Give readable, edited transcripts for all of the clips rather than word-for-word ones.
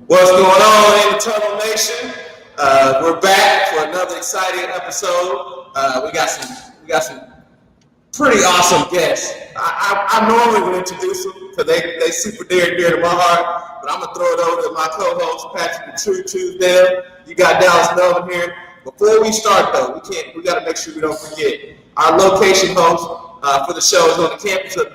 What's going on, Internal Nation? We're back for another exciting episode. We got some pretty awesome guests. I normally would introduce them because they super dear to my heart, but I'm gonna throw it over to my co-host Patrick the True Tuesdale. You got Dallas Melvin here. Before we start though, we gotta make sure we don't forget our location host for the show is on the campus of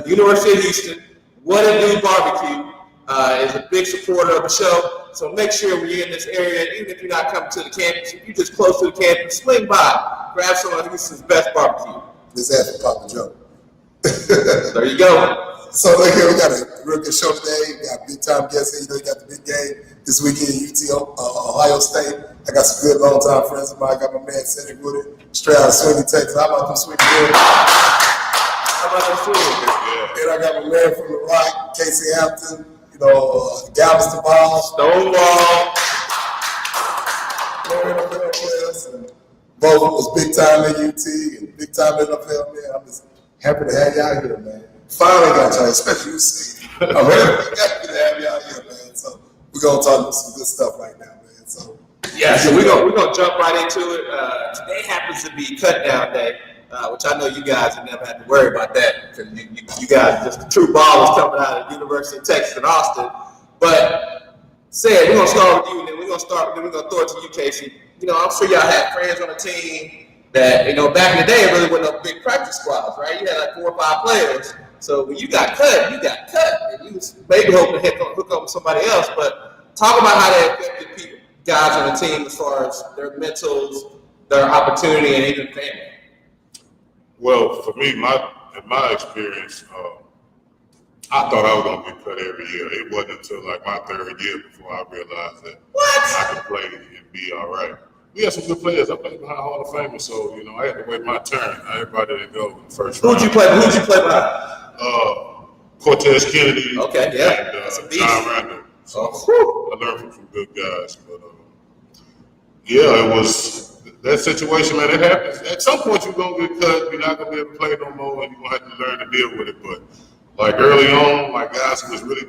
the University of Houston. What a Dude Barbecue. Is a big supporter of the show, so make sure when you're in this area, even if you're not coming to the campus, if you're just close to the campus, swing by, grab some of Houston's best barbecue. This is Papa Joe. There you go. So look here, we got a real good show today. We got big time guests here. You know, you got the big game this weekend, Ohio State. I got some good long time friends of mine. I got my man Cedric Woodard, straight out of Sweeney, Texas. How about them Sweeney Woodard? How about them Sweeney? Yeah. And I got my man from the Rock, Casey Hampton. Galveston Ball, Stonewall, NFL players, and both was big time in UT and big time in NFL, man. I'm just happy to have y'all here, man. Finally got y'all, especially UC. I'm happy to have y'all here, man. So we're gonna talk about some good stuff right now, man. So we're gonna jump right into it. Today happens to be cutdown day. Which I know you guys have never had to worry about that because you guys are just the true ballers coming out of the University of Texas in Austin. But Sid, we're gonna start with you, and then we're gonna throw it to you, Casey. I'm sure y'all had friends on the team that back in the day it really wasn't no big practice squads, right? You had like 4 or 5 players. So when you got cut, and you was maybe hoping to hook up with somebody else. But talk about how that affected guys on the team as far as their mentals, their opportunity, and even family. Well, for me, in my experience, I thought I was going to get cut every year. It wasn't until like my 3rd year before I realized that I could play and be all right. We had some good players. I played behind Hall of Famers, so I had to wait my turn. Everybody didn't go in the first round. Who'd you play behind? Cortez Kennedy. Okay, yeah. And John Randall. So I learned from some good guys. But it was. That situation, man, it happens. At some point, you're going to get cut. You're not going to be able to play no more, and you're going to have to learn to deal with it. But, like, early on, like, guys who was really,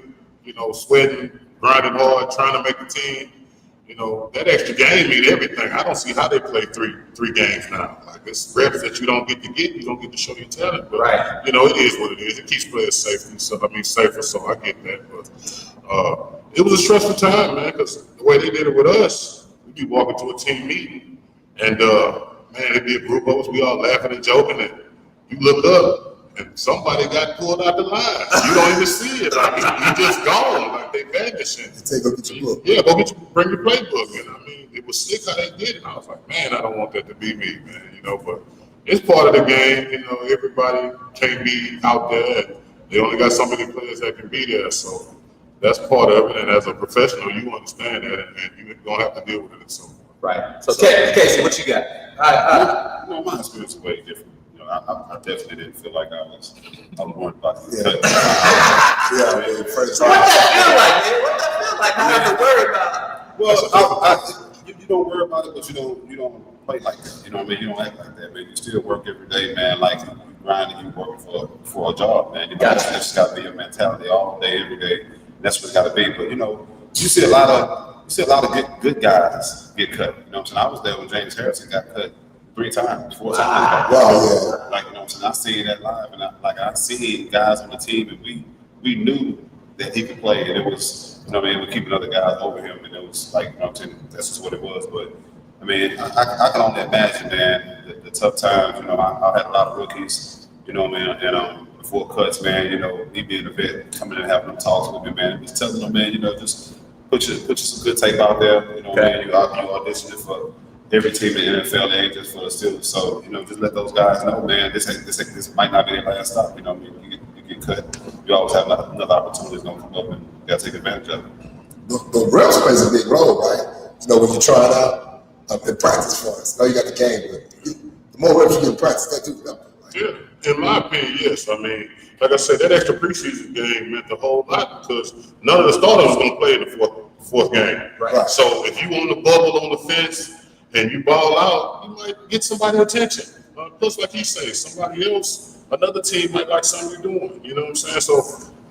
sweating, grinding hard, trying to make the team, that extra game mean everything. I don't see how they play three games now. Like, it's reps that you don't get, you don't get to show your talent. But, it is what it is. It keeps players safer, so I get that. But it was a stressful time, man, because the way they did it with us, we'd be walking to a team meeting. And, man, it'd be a group of us, we all laughing and joking, and you look up, and somebody got pulled out the line. You don't even see it. Like, you just gone, like they vanishing. Go get your book. Yeah, bring your playbook. And, it was sick how they did it. I was like, man, I don't want that to be me, man, but it's part of the game. Everybody can't be out there, and they only got so many players that can be there, so that's part of it. And as a professional, you understand that, and you're going to have to deal with it. Right. So Casey, what you got? My experience is way different. I definitely didn't feel like I was worried about the cut. So what that feel like, man? What that feel like? I have to worry about. Well, you don't worry about it, but you don't play like that. You know what I mean? You don't act like that, man. You still work every day, man. Like you grinding, you working for a job, man. That's just got to be a mentality all day, every day. That's what it's got to be. But you see a lot of good guys get cut. You know what I'm saying? I was there when James Harrison got cut 3 times, 4 times. Wow, yeah. Like, I'm saying? I seen that live, and I seen guys on the team, and we knew that he could play, and it was, we keeping other guys over him, and it was like, I'm saying? That's just what it was. But I can only imagine, man, the tough times. I had a lot of rookies, and before cuts, man, me being a vet, coming in and having them talks with me, man, just telling them, man, just put you some good tape out there. Man, you auditioning for every team in the NFL, they ain't just for the Steelers. So, just let those guys know, man, this might not be their last stop. You get cut, you always have another opportunity that's gonna come up, and you gotta take advantage of it. The reps plays a big role, right? When you're trying out in practice for us. I know you got the game, but the more reps you get in practice, that do help. Yeah, in my opinion, yes. Like I said, that extra preseason game meant a whole lot because none of the starters was going to play in the fourth game. Right. So if you on the bubble on the fence and you ball out, you might get somebody's attention. Plus, like he says, somebody else, another team might like something you're doing. You know what I'm saying? So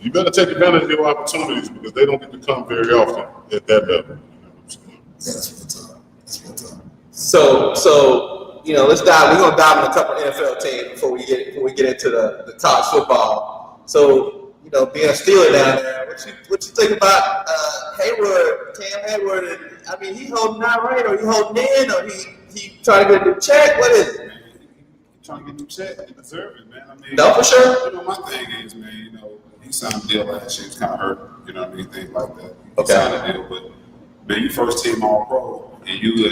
you better take advantage of your opportunities because they don't get to come very often at that level. You know what I'm saying? Yeah, that's real tough. That's real tough. So let's dive. We're gonna dive in a couple NFL teams before we get into the college football. So being a Steeler down there, what you think about Hayward, Cam Hayward? And I mean, he holding out right, or he holding in, or he trying to get a new check? What is it? Man, he trying to get new check. He deserve it, man. I mean, No, for sure. My thing is, man, he signed a deal last year. He's kind of hurt, you know what I mean? Things like that. He Okay. signed a deal, but man, you first team All Pro, and you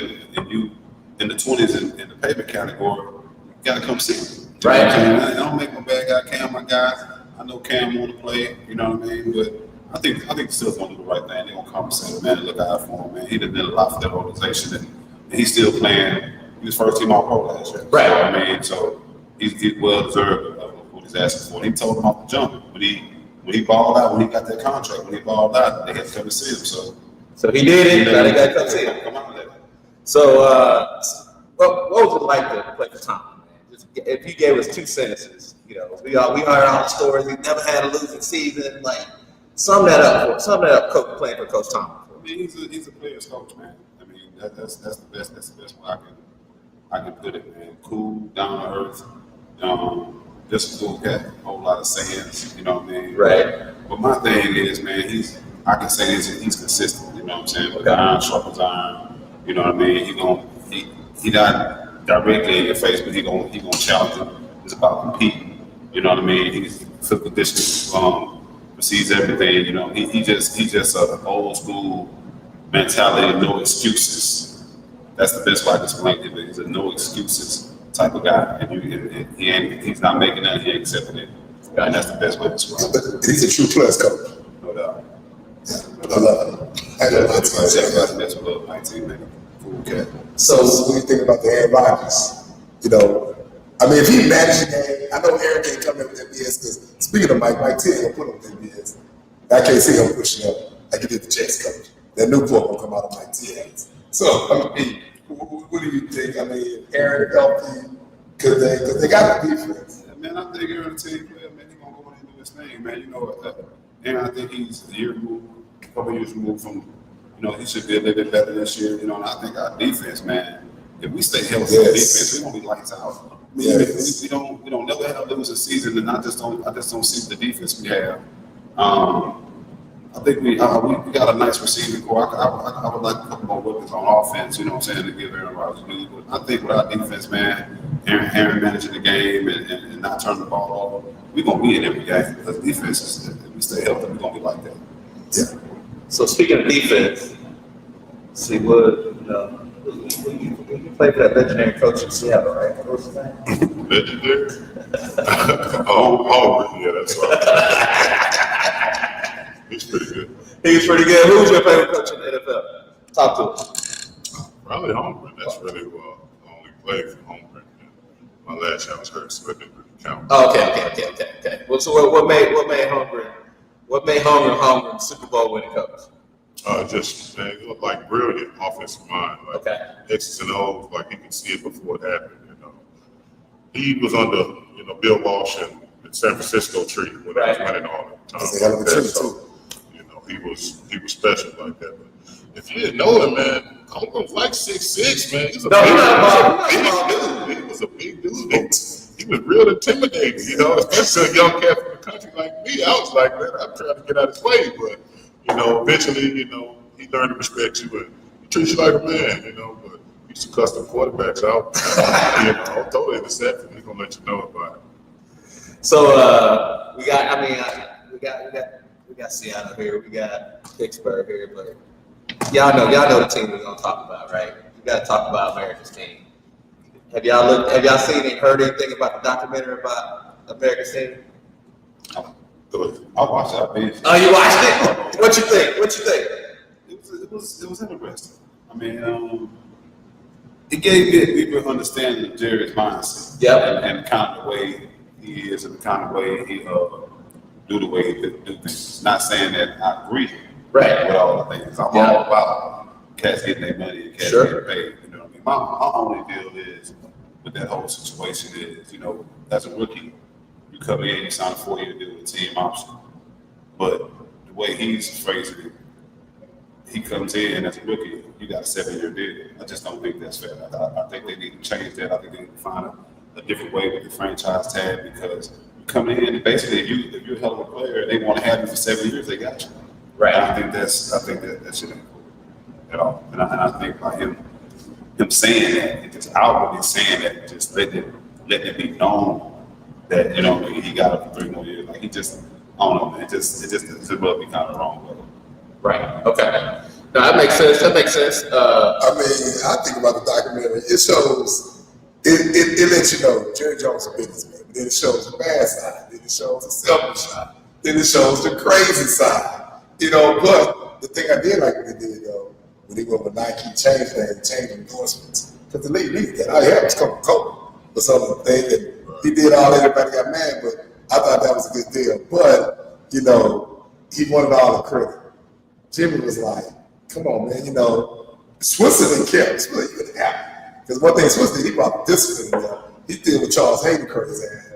in the 20s in the payment category, you gotta come see me. Right. I don't make my bad guy Cam my guy. I know Cam want to play, you know what I mean? But I think the Steelers gonna do the right thing. They're gonna compensate him, man, and look out for him, man. He done did a lot for that organization, and he's still playing. He was first team All Pro last year. Right. You know what I mean? So he's well deserved of what he's asking for. He told him off the jump when he balled out, when he got that contract, when he balled out, they had to come and see him. So he did it. Now they got to come see him. Come out of that. So, what was it like to play for Tom? Man? Just, if you gave us 2 sentences, we heard all the stories. He never had a losing season. Like, sum that up, coach, playing for Coach Tom. I mean, he's a player's coach, man. I mean, that's the best. That's the best way I can put it, man. Cool, down to earth. Just a cool cat. A whole lot of sayings, you know what I mean? Right. But my thing is, man, I can say this, he's consistent. You know what I'm saying? But iron sharpens iron. You know what I mean? He not directly in your face, but he gonna challenge you. It's about competing. You know what I mean? He's physical distance, receives everything. He just an old school mentality, no excuses. That's the best way I can explain it. He's a no excuses type of guy, and he's not making nothing, he accepting it, and that's the best way to describe it. He's a true plus coach. No doubt. I love it. I love it. That's what love 19, man. Cool cat. So what do you think about the Aaron Rodgers? I mean, if he managed the game, I know Aaron can't come in with that BS because speaking of Mike T ain't gonna put him with that BS. I can't see him pushing up like he did the Jets coach. That new book will come out of Mike T hands. So, I mean, what do you think? I mean, Aaron healthy, because they got the defense. Yeah, man, I think Aaron, the team player, man, he's gonna go in and do his thing, man. And I think he's a year removed, a couple years removed from, he should be a little bit better this year, and I think our defense, man, if we stay healthy on defense, we're gonna be lights out. We don't never have a losing season, and I just don't see the defense we have. I think we got a nice receiving core. I would like a couple more weapons on offense, you know what I'm saying, to give Aaron Rodgers news. But I think with our defense, man, Aaron managing the game and not turning the ball over, we're going to be in every game. Because defense is, if we stay healthy, we're going to be like that. Yeah. So speaking of defense, see what you played for that legendary coach in Seattle, right? What was his name? Legendary? Yeah, that's right. He's pretty good. He's pretty good. Who was your favorite coach in the NFL? Talk to us. Probably Holmgren. That's really who I only played for Holmgren. My last year I was hurt, so it didn't really count. Oh, okay. Well, so what made Holmgren Super Bowl winning coach? Just man, he looked like brilliant offensive mind. Like X's and O's, like he could see it before it happened. He was under Bill Walsh and San Francisco tree when he was winning all the time. So, he was special like that. But if you didn't know him, man, Holmgren was like 6'6", man. He was a big dude. He was real intimidating, especially a young cat from the country like me. I was like, man, I'm trying to get out of his way, but eventually, he learned to respect you and he treats you like a man, but he used to cuss the quarterbacks out. I'll throw the interception. He's gonna let you know about it. So we got Seattle here, we got Pittsburgh here, but y'all know the team we're gonna talk about, right? We gotta talk about America's team. Have y'all seen and heard anything about the documentary about America's team? Good. I watched it. Oh, you watched it? What you think? It was interesting. I mean, it gave me a deeper understanding of Jerry's mindset. Yep. And kind of the way he is and the kind of way he do the way he do things. Not saying that I agree with all the things. I'm all about cats getting their money and cats getting paid. You know what I mean? My only deal is with that whole situation is, as a rookie, you come in, you sign a 4-year deal with team option. But the way he's phrasing it, he comes in as a rookie, you got a 7-year deal. I just don't think that's fair. I think they need to change that. I think they need to find a different way with the franchise tag because you come in and basically if you're a hell of a player and they want to have you for 7 years, they got you. Right. And I think that shit ain't cool at all. And I think by him saying that, and just outwardly saying that, just letting it be known that he got up for 3 more years. Like he just, I don't know, man. It just rub me kind of wrong, brother. Right. Okay. No, that makes sense. I mean, I think about the documentary. It shows, it lets you know Jerry Jones is a businessman. Then it shows the bad side. Then it shows the selfish side. Then it shows the crazy side. But the thing I did like what he did though, when he went with Nike, changed endorsements. Because the league needed that. All he had was Coca-Cola or something. And he did all that. Everybody got mad, but I thought that was a good deal. But he wanted all the credit. Jimmy was like, come on, man, Switzer didn't care. Switzer couldn't happen. Because one thing Switzer did, he brought discipline in there. He dealt with Charles Hayden crazy ass.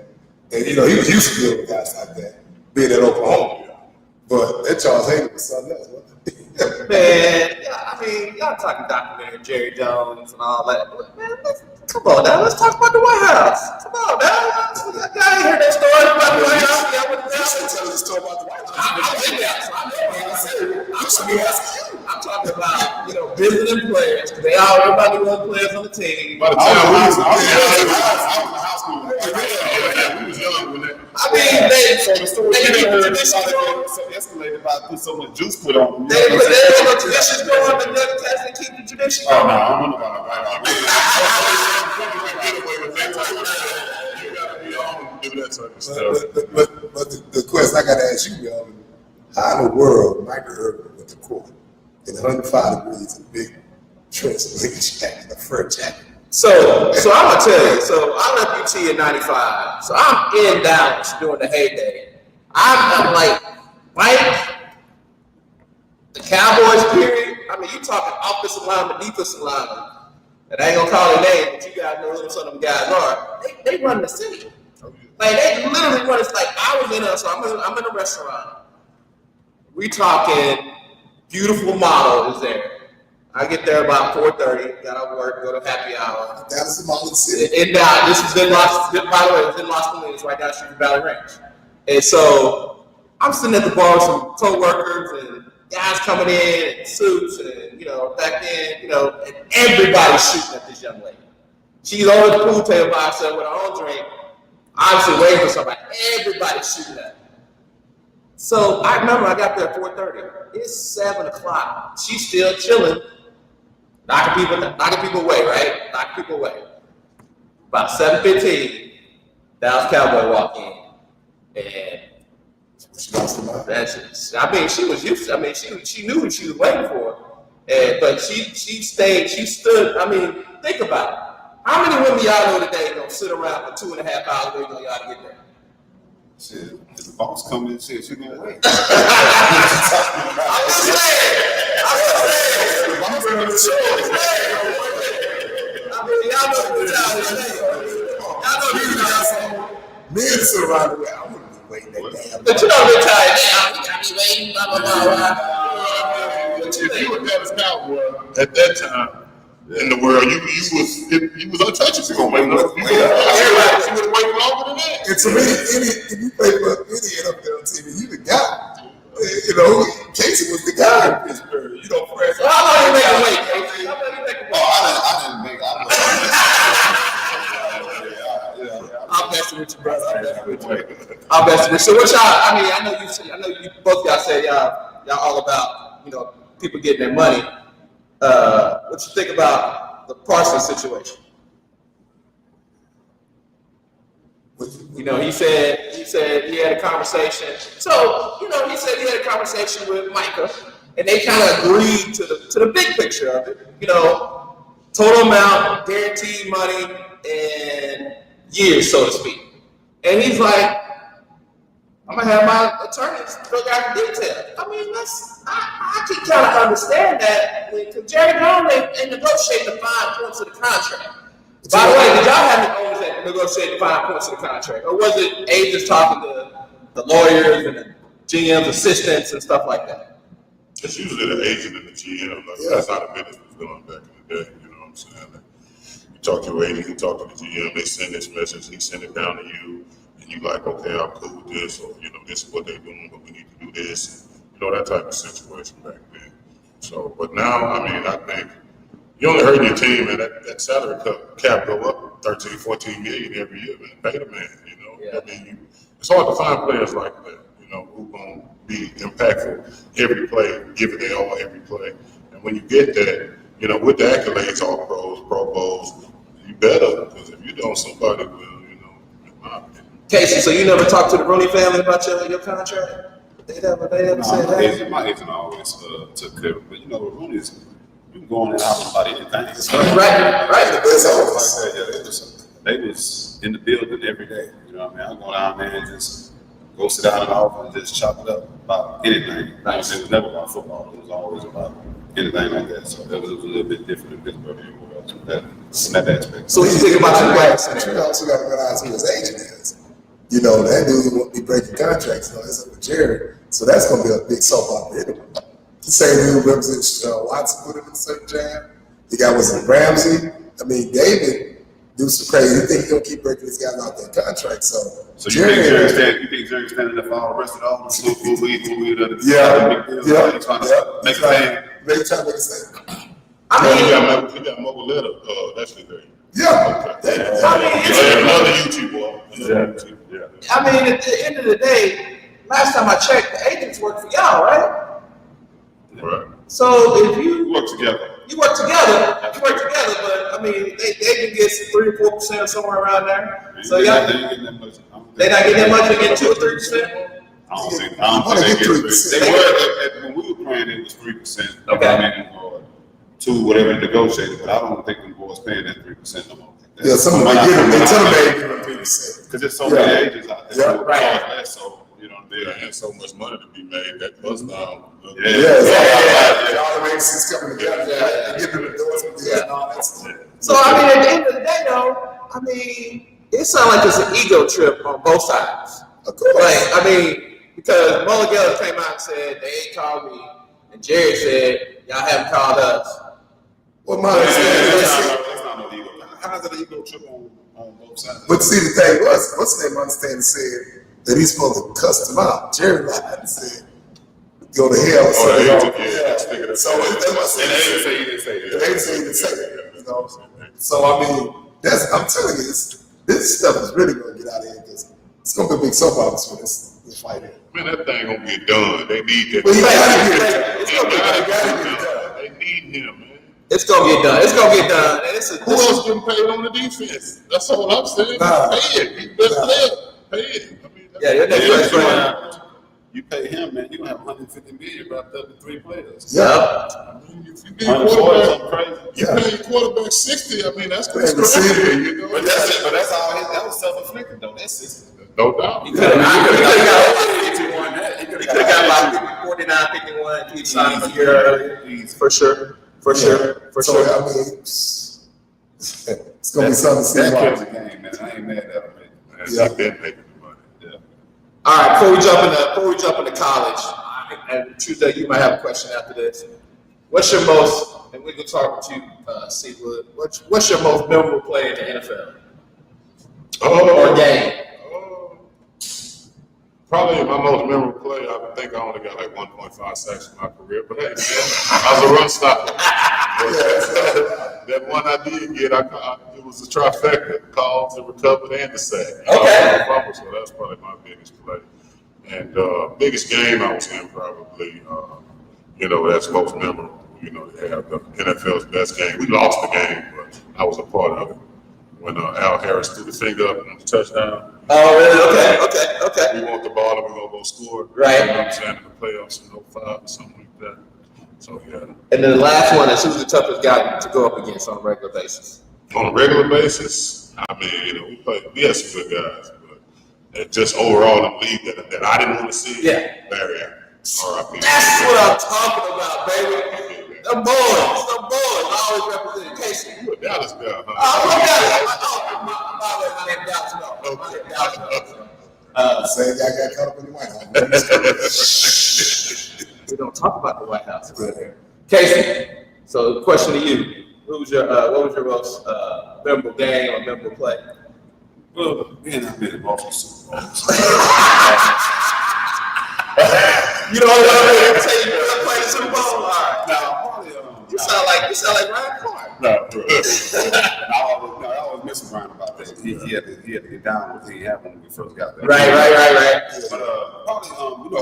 And, he was used to dealing with guys like that, being at Oklahoma. But that Charles Hayden was something else, wasn't it? Man, y'all talking documentary Jerry Jones and all that. Man, come on now, let's talk about the White House. Come on now. Y'all ain't heard that story about the White House? You should tell us a story about the White House. I'm talking about, visiting players. Everybody was players on the team. By the time I was in high school. we was young when that. The story escalated by put so much juice put on. They had no traditions going, but never test and keep the tradition Oh going. no, I don't know about the White But the question I got to ask you, how in the world Michael Irvin went to court in 105 degrees in a big trench jacket, a fur jacket? So I'm gonna tell you. So I left UT in '95. So I'm in Dallas during the heyday. I'm like the Cowboys period. I mean, you talking offensive lineman, defensive lineman. And I ain't gonna call their name, but you guys know who some of them guys are. They run the city. Like they literally run. It's like I was in so I'm in a restaurant. We talking beautiful model is there. I get there about 4:30. Got out of work, go to happy hour. Dallas is Model City. This is in Los. By the way, it's in Los Feliz, right down the street from Valley Range. And so I'm sitting at the bar with some coworkers and guys coming in in suits and back then, and everybody's shooting at this young lady. She's over the pool table by herself with her own drink, obviously waiting for somebody. Everybody's shooting at her. So I remember I got there at 4:30. It's 7 o'clock. She's still chilling, knocking people away, right? Knocking people away. About 7:15, Dallas Cowboy walk in, and She lost her mind. she was used to. She knew what she was waiting for, but she stayed. She stood. Think about it. How many women y'all know today gonna sit around for 2.5 hours waiting on y'all to get there? Shit, if the boss come in, she gonna wait. I'm just saying. The boss coming to show. Y'all know what y'all is saying. Y'all know these guys. Men sit around the way. I wouldn't be waiting that damn. But they're tired now. We gotta be waiting, blah, blah, blah, blah. If you were Dallas Cowboy at that time in the world, you was untouchable. You gonna wait no. You would wait longer than that. And to me, if you play for any NFL team, you the guy. Casey was the guy in Pittsburgh. Fred. So how long you make him wait, Casey? How long you make him wait? I didn't make it. I'm messing with you, brother. I'm messing with you. So what y'all? I know you both y'all said y'all all about people getting their money. What you think about the Parsons situation? He said he had a conversation. So he said he had a conversation with Micah, and they kind of agreed to the big picture of it. Total amount, guaranteed money, and years, so to speak. And he's like, I'm gonna have my attorneys figure out the details. I can kind of understand that because Jerry Jones ain't negotiating the fine points of the contract. By the way, did y'all have the owners that negotiate the fine points of the contract, or was it agents talking to the lawyers and GMs, assistants, and stuff like that? It's usually the agent and the GM. Like, that's how the business was done back in the day. You know what I'm saying? Like, you talk to your agent, you talk to the GM, they send this message, he send it down to you, and you like, okay, I'm cool with this, or this is what they're doing, but we need to do this. That type of situation back then. So, but now, I think you only hurt your team, and that salary cap go up 13, 14 million every year, man. Pay the man, Yeah. It's hard to find players like that, who gonna be impactful every play, give it their all every play. And when you get that, with the accolades, all pros, Pro Bowls, you better, because if you don't, somebody will, in my opinion. Casey, so you never talked to the Rooney family about your contract? They never said that? My agent always took care of it. But Rooney's, you can go on and out about anything. Right. It's always Like that, they was in the building every day. I go down there and just go sit down in the office and just chop it up about anything. Nice. It was never about football. It was always about anything like that. So that was a little bit different in Pittsburgh anywhere else in that aspect. So what you think about your last You scenario? also got to realize who his agent is. That dude won't be breaking contracts. It's up with Jerry. So that's going to be a big soap opera anyway. The same dude represents Watson put him in a certain jam. The guy was in Ramsey. David do some crazy. You think he's going to keep breaking these guys out their contracts. So you think Jerry's standing there for all the rest of the offense? Yeah. Make a thing. Maybe trying to make a statement. He got mobile letter. That's the thing. Yeah. Another YouTube boy. At the end of the day, last time I checked, the agents work for y'all, right? Right. So if you Work together. work together, but the agent gets 3 or 4% or somewhere around there. So They y'all, ain't getting that much. they not getting that much to get 2 or 3%. I don't think they get 3%. They were when we were playing, it was 3%. Okay. Or 2, whatever negotiated. But I don't think the boys paying that 3% no more. Yeah, some of them get them. They tell them they give them 3%. Because there's so many agents out there. Yeah. Who Right. charge less, so And so much money to be made. That bust down. All the agencies coming together. Give them endorsement deals and all that stuff. So at the end of the day, though, it sounds like it's an ego trip on both sides. Of course. Because Mulligan came out and said they ain't called me, and Jerry said y'all haven't called us. Well, my understanding is, That's not no ego. How's it an ego trip on both sides? but see, the thing was, what's the name understanding said that he's supposed to cuss them out. Jerry lied and said, go to hell. So they don't. So that's what I said. And they didn't say you didn't say They didn't say he didn't say that. So I'm telling you, this stuff is really going to get out of here because it's going to be a big soap opera for this fight here. Man, that thing gonna get done. They need that. Well, you gotta get it done. It's gonna get done. They need him, man. It's gonna get done. It's gonna get done. And Who else getting paid on the defense? That's all I'm saying. Nah. Pay it. He best player. Pay it. You pay him, man. You don't have 150 million wrapped up in 3 players. Yeah. If you give quarterback, you Yeah. pay quarterback 60. That's Hey, crazy. receiver. But that's it. But that's all. That was self-inflicted, though. That's it. No doubt. He could have got about 49, 51, he signed him a year earlier. For sure. So, it's going to be something to see That about. kills the game, man. I ain't mad at him, man. Yeah. Been making the money. All right, before we jump into college, and Tuesday, you might have a question after this. What's your most, and we can talk to Seawood, what's your most memorable play in the NFL? Or game? Probably my most memorable play. I think I only got like 1.5 sacks in my career, but hey, man, I was a run stopper. That one I did get, it was a trifecta: called, the recovered, and the sack. Okay. So that's probably my biggest play. And biggest game I was in, probably, that's most memorable. They have the NFL's best game. We lost the game, but I was a part of it. When Al Harris threw the finger up on the touchdown. Oh, really? Okay. We want the ball and we're going to go score. Right. You know what I'm saying? In the playoffs in 05 or something like that. So, yeah. And then the last one is who's the toughest guy to go up against on a regular basis? On a regular basis, we had some good guys, but just overall in the league that I didn't want to see, Yeah. Larry Allen. R.I.P. That's what I'm talking about, baby. The boys always representing Casey. You a Dallas guy, huh? I'm Dallas. My name is Dallas. No. My name is Dallas. Same guy got caught up in the White House. We don't talk about the White House. Casey, so the question to you: what was your most memorable game or memorable play? Well, man, I've been in multiple Super Bowls. You know what I'm saying? You never played the Super Bowl? All right. No, probably. You sound like Ryan Clark. No, I always miss Brian about that. He had to get down with what he had when we first got there. Right. But probably,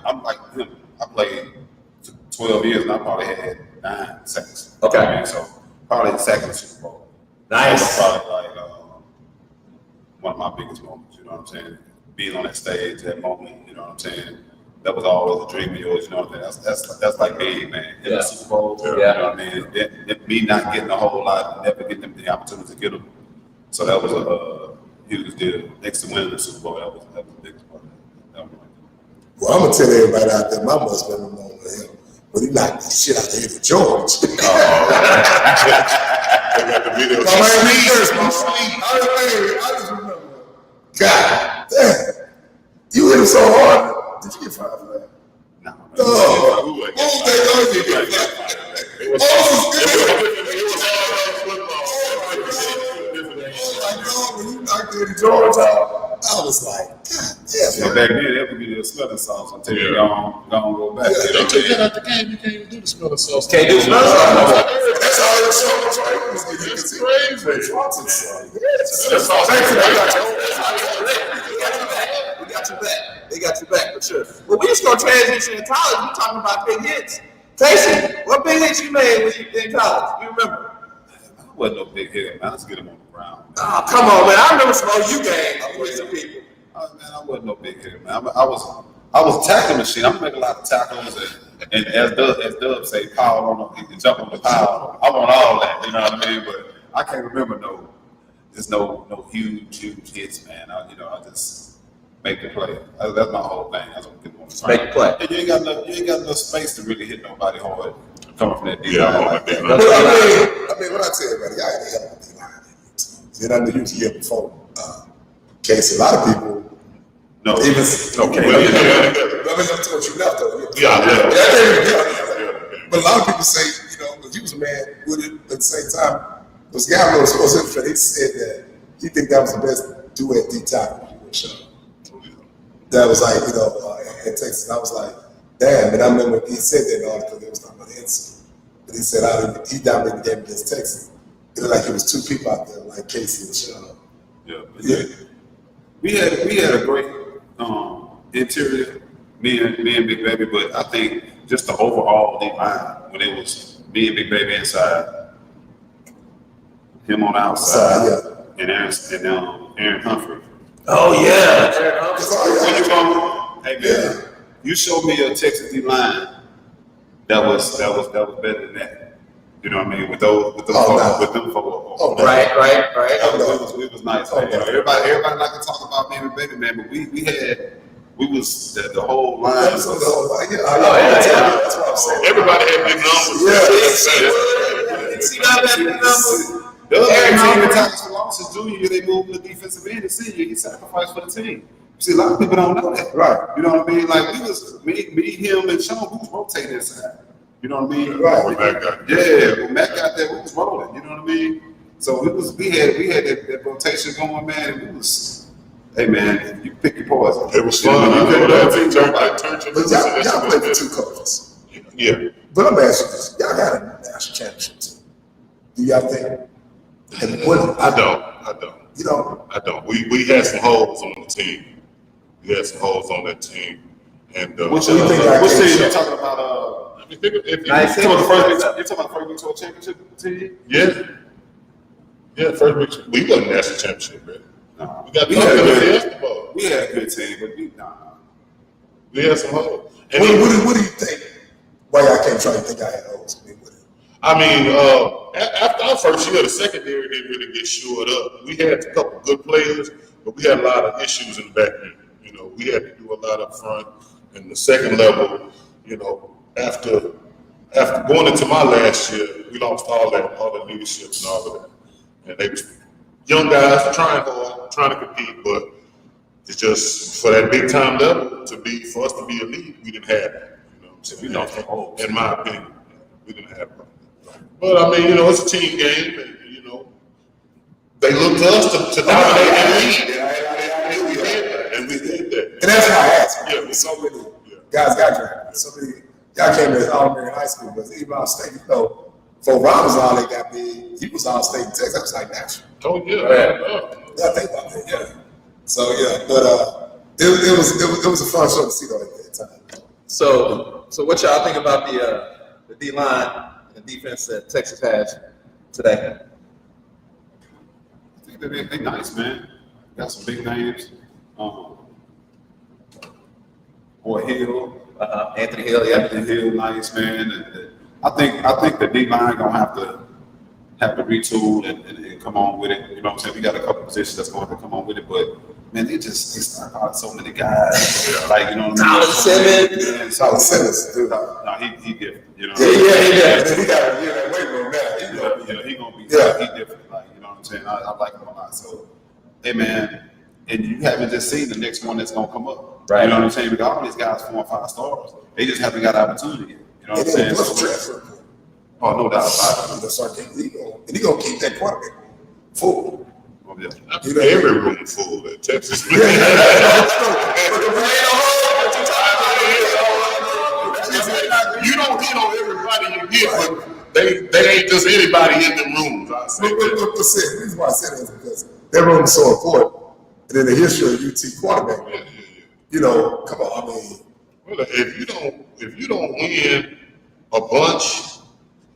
I'm like him. I played 12 years and I probably had 9 sacks. Okay. You know what I mean? So probably the sack in the Super Bowl. Nice. That was probably like one of my biggest moments. You know what I'm saying? Being on that stage, that moment. You know what I'm saying? That was always a dream of yours. You know what I'm saying? That's like me, man. In the Super Bowl. Yeah. You know what I mean? Me not getting a whole lot, never getting the opportunity to get them. So that was a huge deal. Next to winning the Super Bowl, that was the biggest part of that. Well, I'm gonna tell everybody out there, my most memorable moment with him, but he knocked the shit out the head of George. They got the video. I just remember. God damn, you hit him so hard. Did you get fired for that? No. No. When you knocked the head of George out, I was like, God damn. So back then, that would be the smelling sauce until you go back. They took that out the game. You can't even do the smelling sauce. Can't do the smelling sauce. That's all the show was right. It's crazy. That's all. They got you back for sure. Well, we just gonna transition to college. We talking about big hits. Casey, what big hits you made when you in college? You remember? I wasn't no big hitter, man. Let's get him on the ground. Oh, come on, man. I remember some OU games with some people. Man, I wasn't no big hitter, man. I was a tackle machine. I'm making a lot of tackles, and as Dub say, power on the jump on the pile. I want all that, you know what I mean? But I can't remember no huge hits, man. I just make the play. That's my whole thing. That's what people want to Make the play. And you ain't got enough space to really hit nobody hard coming from that D Yeah, line I like that. I mean, what I tell everybody, y'all ain't help with D-line. Then I knew you was here before. Case, a lot of people, No, even, Okay. I mean, up to what you left, though. Yeah. But a lot of people say, because he was a man with it at the same time. This guy wrote sports info, he said that he think that was the best duet D tackle he would show. That was like, in Texas. I was like, damn. And I remember he said that in the article, they was talking about the incident. But he said he dominated the game against Texas. It looked like it was 2 people out there, like Casey and Sean. Yeah. We had a great interior, me and Big Baby, but I think just the overall D-line, when it was me and Big Baby inside, him on the outside, and Aaron Humphrey. Oh yeah. When you go, hey man, you showed me a Texas D-line that was better than that. You know what I mean? With them four. Right. It was nice. Man. Everybody like to talk about me and Baby Man, but we was the whole line. That's what I'm saying. Everybody had big numbers. See that big numbers? The other team in Texas for losses, junior year, they moved to the defensive end, and senior, he sacrificed for the team. See, a lot of people don't know that. Right. You know what I mean? Like, we was, me, him, and Sean, we was rotating inside. You know what I mean? Right. When Matt got When Matt got there, we was rolling. You know what I mean? So we had that rotation going, man, and we was, hey, man, you pick your poison. It was fun. You But y'all played for 2 coaches. Yeah. But I'm asking this. Y'all got a national championship team. Do y'all think? I don't. You know, I don't. We had some holes on the team. We had some holes on that team. And what do you think? What team you talking about? if You talking about the first Big 12 championship team? Yeah, first Big 12. We won the national championship, man. No. We had a good team, but we had some holes. And what do you think? Why y'all can't try to think I had holes? I mean, after our first year, the secondary didn't really get shored up. We had a couple good players, but we had a lot of issues in the back end. We had to do a lot up front. And the second level, after going into my last year, we lost all the leadership and all of that. And they was young guys trying hard, trying to compete, but It's just for that big time level for us to be elite, we didn't have it. You know what I'm saying? We don't hold. In my opinion, we didn't have it. But I mean, it's a team game, and they look to us to dominate and lead. And we did that. And that's why I asked. Yeah. So many guys got drafted. So many y'all came to All-American High School, but even All-State, for Ron was all they got big. He was All-State in Texas. That was like national. Oh yeah. Yeah, think about that. Yeah. So but it was a fun show to see though at that time. So what y'all think about the D line and defense that Texas has today? I think they nice, man. Got some big names. Boy Hill. Anthony Hill, yeah. Anthony Hill, nice, man. And I think the D line gonna have to retool and come on with it. You know what I'm saying? We got a couple positions that's going to come on with it, but man, they start out so many guys. Like, you know what I mean? Solid Simmons, dude. No, he different. You know. Yeah. He got that weight room now. He gonna be he different. Like, you know what I'm saying? I like him a lot. So, hey man, and you haven't just seen the next one that's gonna come up. Right. You know what I'm saying? We got all these guys 4 and 5 stars. They just haven't got opportunity yet. You know what I'm saying? Transfer. Oh, no doubt about And he gonna keep that quarterback full. Oh, yeah. Every room full at Texas. You don't hit on everybody you get, but they ain't just anybody in them rooms. I say that. The reason why I said that is because that room is so important. And in the history of UT quarterback, come on, I mean. Well, if you don't win a bunch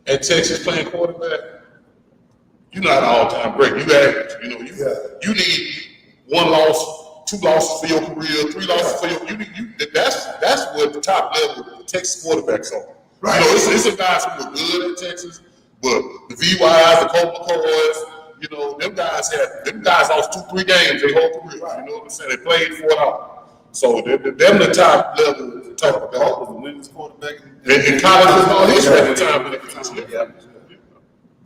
at Texas playing quarterback, you're not all-time great. You average. You need 1 loss, 2 losses for your career, 3 losses for your. That's what the top level Texas quarterbacks are. Right. It's some guys who were good at Texas, but the VYs, the Colt McCoys, them guys lost 2-3 games their whole career. Right. You know what I'm saying? They played 4 hours. So them the top level talk about. was the winningest quarterback In college football history at the time.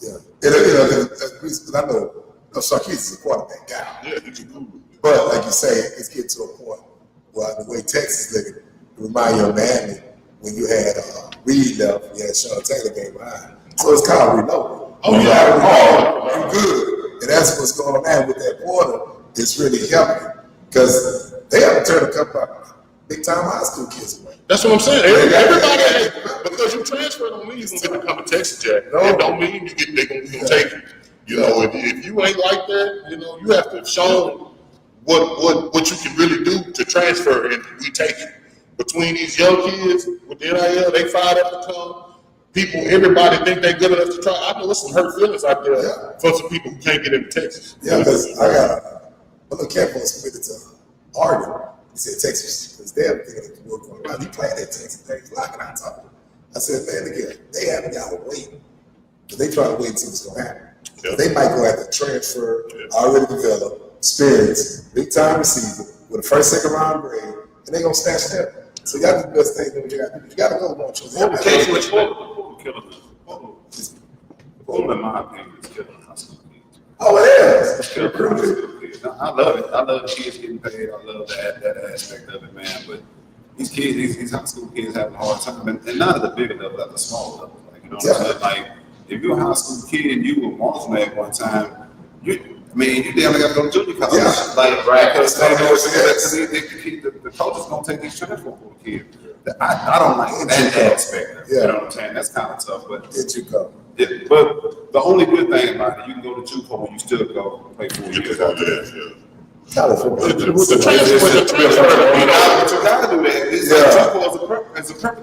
Yeah. Because I know Sarkis is a quarterback guy. Yeah, he's a guru. But like you say, it's getting to a point where the way Texas looking, it remind you of Miami when you had Reed left, you had Sean Taylor game behind. So it's kind of reloaded. You're good. And that's what's going on now with that Porter. It's really helping because they haven't turned a couple of big-time high school kids away. That's what I'm saying. Everybody, because you transfer don't mean you're going to become a Texas Jack. No. It don't mean they're going to take you. If you ain't like that, you have to have shown what you can really do to transfer, and we take it. Between these young kids with the NIL, they fired up to come. Everybody think they're good enough to try. I know there's some hurt feelings out there for some people who can't get into Texas. Yeah, because I got a little careful committed to Oregon. He said Texas was there thinking they could work on it. He playing at Texas, they locking on top of him. I said, man, again, they haven't got to wait. But they try to wait and see what's going to happen. Yeah. They might go after transfer, already developed, experience, big time receiver with a first, second round grade, and they're going to snatch them. So you got to do the best thing that you got to do. You got to go launch your Porter, in my opinion, is killing high school kids. Oh, it is. I love it. I love the kids getting paid. I love that aspect of it, man. But these kids, these high school kids having a hard time, and not at the bigger level, at the smaller level. Like, you know what I'm saying? Like, if you're a high school kid and you were marksman at one time, you damn got to go to junior college. Yeah. Like, right? Because the coach is going to take these transfer for the kids. I don't like that aspect. You know what I'm saying? That's kind of tough, but It you go. but the only good thing about it, you can go to JUCO and you still go play 4 years after that. College football. The transfer, But you gotta do that. It's JUCO as a preparatory.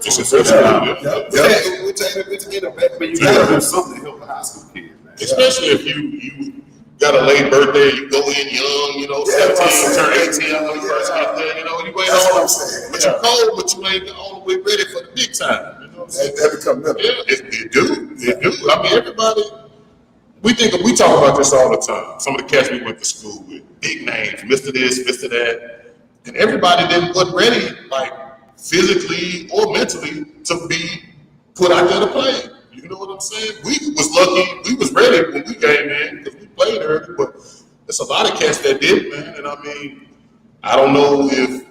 But you gotta do something to help the high school kids, man. Especially if you got a late birthday, you go in young, 17, turn 18 when you first get there, you ain't That's what on. I'm saying. But you cold, but you ain't all the way ready for the big time. You know what I'm saying? That become middle. Yeah, it do. I mean, everybody. We talk about this all the time. Some of the cats we went to school with, big names, Mr. This, Mr. That, and everybody wasn't ready, like physically or mentally, to be put out there to play. You know what I'm saying? We was lucky. We was ready when we came in because we played early. But there's a lot of cats that did, man. And I mean, I don't know if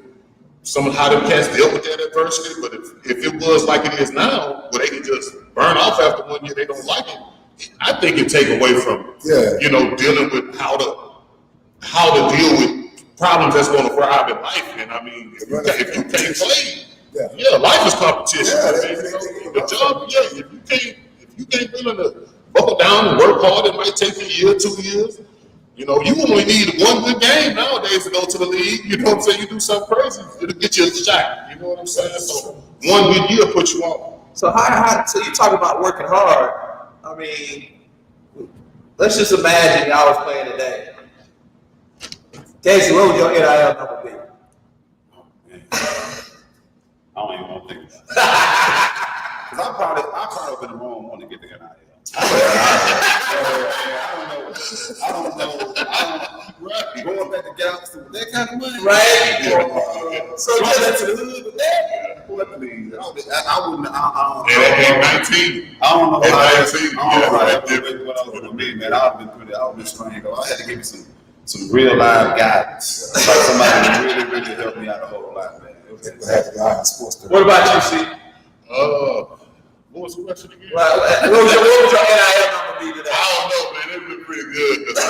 how them cats dealt with that adversity, but if it was like it is now, where they can just burn off after 1 year, they don't like it. I think it take away from dealing with how to deal with problems that's going to thrive in life. And I mean, if you can't play, life is competition. The job, if you can't willing to buckle down and work hard, it might take a year, 2 years. You only need one good game nowadays to go to the league. You know what I'm saying? You do something crazy, it'll get you a shot. You know what I'm saying? So one good year puts you on. So so you talk about working hard. I mean, let's just imagine y'all was playing today. Casey, what would your NIL number be? I don't even want to think about it. Because I probably up in the wrong one to get the NIL. I don't know. Going back to Galaxy with that kind of money, right? So just to the hood with that. Please, I wouldn't. At 19. I don't know. At 19. What I was going to be, man. I've been strange. I had to give you some real live guidance. Like somebody that really helped me out a whole lot, man. What about you, C? What was the question again? What was your NIL number be today? I don't know, man. It's been pretty good. I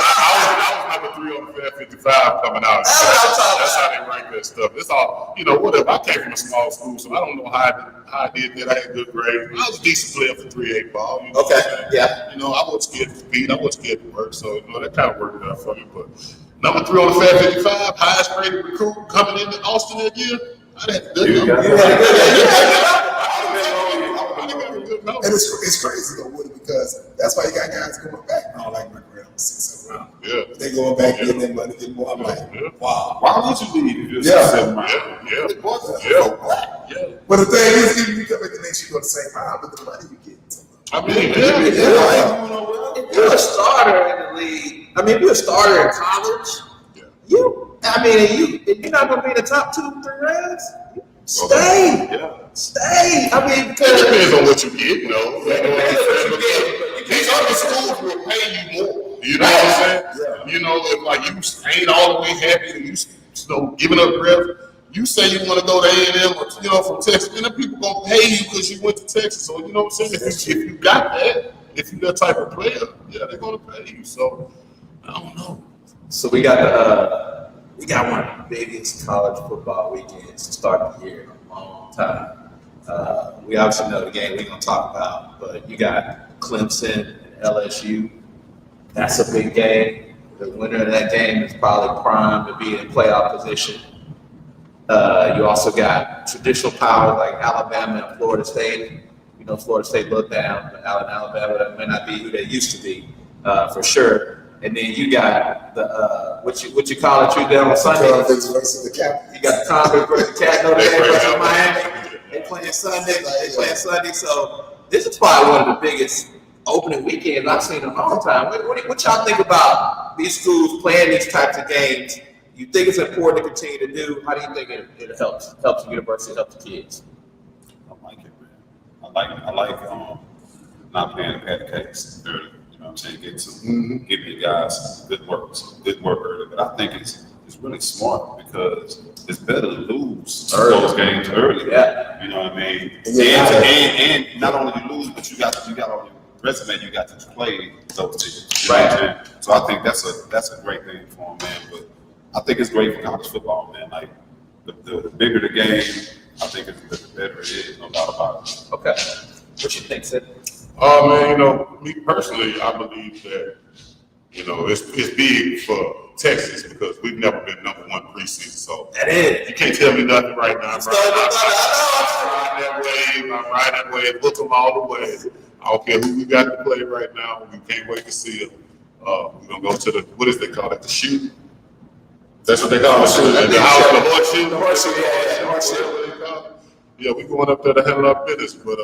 was number 3 on the Fab 55 coming out. That's how they rank that stuff. It's all, whatever. I came from a small school, so I don't know how I did that. I had good grades. I was a decent player for 3A ball. Okay, yeah. I wasn't scared to compete. I wasn't scared to work. So, that kind of worked out for me. But number 3 on the Fab 55, highest rated recruit coming into Austin that year. I had a good number. You had a good And it's crazy though, Woody, because that's why you got guys going back now, like my grandma, 6, 7 rounds. Yeah. They going back, getting their money, getting more. I'm like, wow. Why would you leave if you're 6, 7 rounds? Yeah. But the thing is, even if you come back the next year, you go the same round, but the money you get. I mean, If you're a starter in the league, if you're a starter in college, you're not going to be in the top 2, 3 rounds. Stay. Stay. It depends on what you get, These other schools will pay you more. You know what I'm saying? If you ain't all the way happy and you giving up reps, you say you want to go to A&M or from Texas, and then people gonna pay you because you went to Texas. So you know what I'm saying? If you got that, if you that type of player, they're gonna pay you. So I don't know. So we got one of the biggest college football weekends to start the year in a long time. We obviously know the game we're going to talk about, but you got Clemson and LSU. That's a big game. The winner of that game is probably primed to be in playoff position. You also got traditional powers like Alabama and Florida State. Florida State looked down, but Alabama may not be who they used to be, for sure. And then you got the what you call it? You down on Sunday. You got the Conference versus the Cat Notre Dame versus Miami. They playing Sunday. So this is probably one of the biggest opening weekends I've seen in a long time. What y'all think about these schools playing these types of games? You think it's important to continue to do? How do you think it helps the university, helps the kids? I like it, man. I like not playing the patty cakes early. You know what I'm saying? Give your guys good work early. But I think it's really smart because it's better to lose those games early. Yeah. You know what I mean? And not only you lose, but you got on your resume, you got to play those teams. You know what I'm saying? So I think that's a great thing for them, man. But I think it's great for college football, man. Like the bigger the game, I think the better it is, no doubt about it. Okay. What you think, Sid? Me personally, I believe that, it's big for Texas because we've never been number 1 preseason. So that is. You can't tell me nothing right now. I'm riding that wave. Look them all the way. I don't care who we got to play right now. We can't wait to see them. We're going to go to what is they call it? The shoot? That's what they call it. The horseshoe. The horseshoe. Yeah, we're going up there to handle our business. But